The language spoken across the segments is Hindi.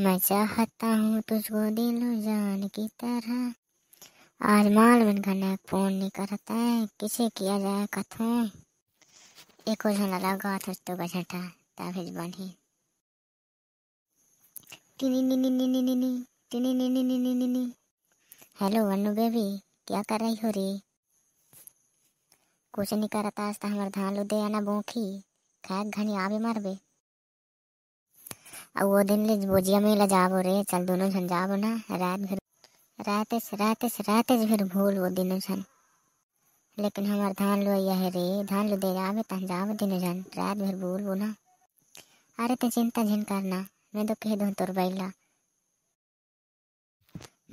मैं चाहता हूँ तुझको दिलो जान की तरह। आज माल बन खाने फोन नहीं करता है, किसे किया जाए कथों। एको झोला लगा तो बछटा ताभिज बनी टिनी नी नी नी नी नी नी टिनी नी नी नी नी नी नी। हेलो वन्नू बेबी, क्या कर रही हो रे? कुछ नहीं करता, आज तो हमारे धान लुदे आना बोखी खैक घनी आवे मारबे। अब वो दिन ले बोजिया मेला जाबो रे, चल दोनों झन जाबो ना। राते से फिर भूल वो दिनों झन। लेकिन हमार धान लुइया है रे, धान लु दे जावे तहन जावे दिनों झन, रात भर भूल वो ना। अरे ते चिंता झिन करना, मैं तो कह दूँ तोर बैला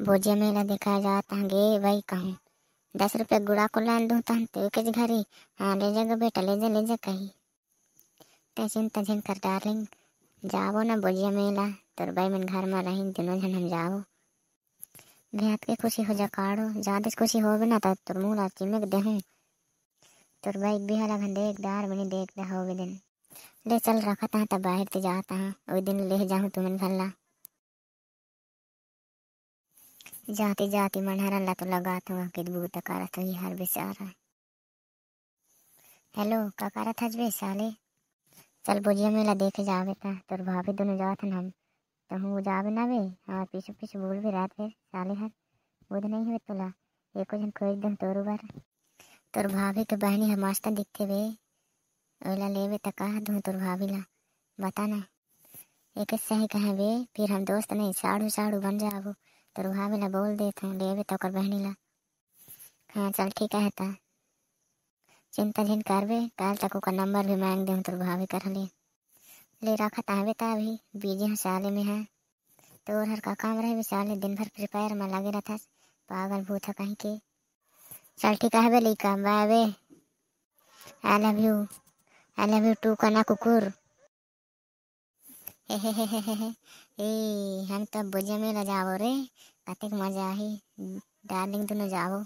बोजिया मेला देखा जाता गे वही कहूँ। 10 रुपये गुड़ा को लाल दूँ तहन तो के घरे। हाँ ले जाएगा बेटा, ले जा कहीं। ते चिंता झिन कर डार्लिंग, जाबो ना बोजिया मेला, तोर भाई मन घर में रही दिनों झन हम जाबो। बेहद के खुशी हो जा काड़ो, ज्यादा खुशी होवे ना तो तोर मुँह ला चिमक देहूँ। तोर भाई बिहाला घन देख डार बनी देख दे होवे दिन। ले चल रखा था तब बाहर ते जाता हाँ, वही दिन ले जाऊँ तुमन घर ला। जाती जाती मनहरन ला तो लगा तो कि बूता करत हुई हर बेचारा। हेलो का करत हज बे साले? चल बोजिया मेला देखे जावे था, तोर भाभी दोनों जात हन हम तो हूँ जावे ना वे। हाँ पीछे पीछे बोल भी रात फिर साले हर बुध नहीं हुए तोला। एको जन खोज दम तोर बर। तोर भाभी के बहनी है मस्त दिखते वे, ओला लेवे त कह दूँ तोर भाभी ला, बता ना। एक सही कहे वे, फिर हम दोस्त नहीं साड़ू साड़ू बन जाबो। तोर भाभी ला बोल देत हूँ लेवे तो ओकर बहनी ला। हाँ चल ठीक है ता, चिंता झिन करबे, कल तक ओकर नंबर भी मांग दे तोर भाभी कर ले रखा तावे ता अभी बीजी हाँ साले में है। तोर हर का काम रहे साले, दिन भर फ्री फायर में लगे रहता, पागल भूत है कहीं के। चल ठीक है बे लइका, बाय बे। आई लव यू टू कना कुकुर। हे ए हम तो बुझे में न जाओ रे, कतेक मजा आई। डार्लिंग दोनों जाओ।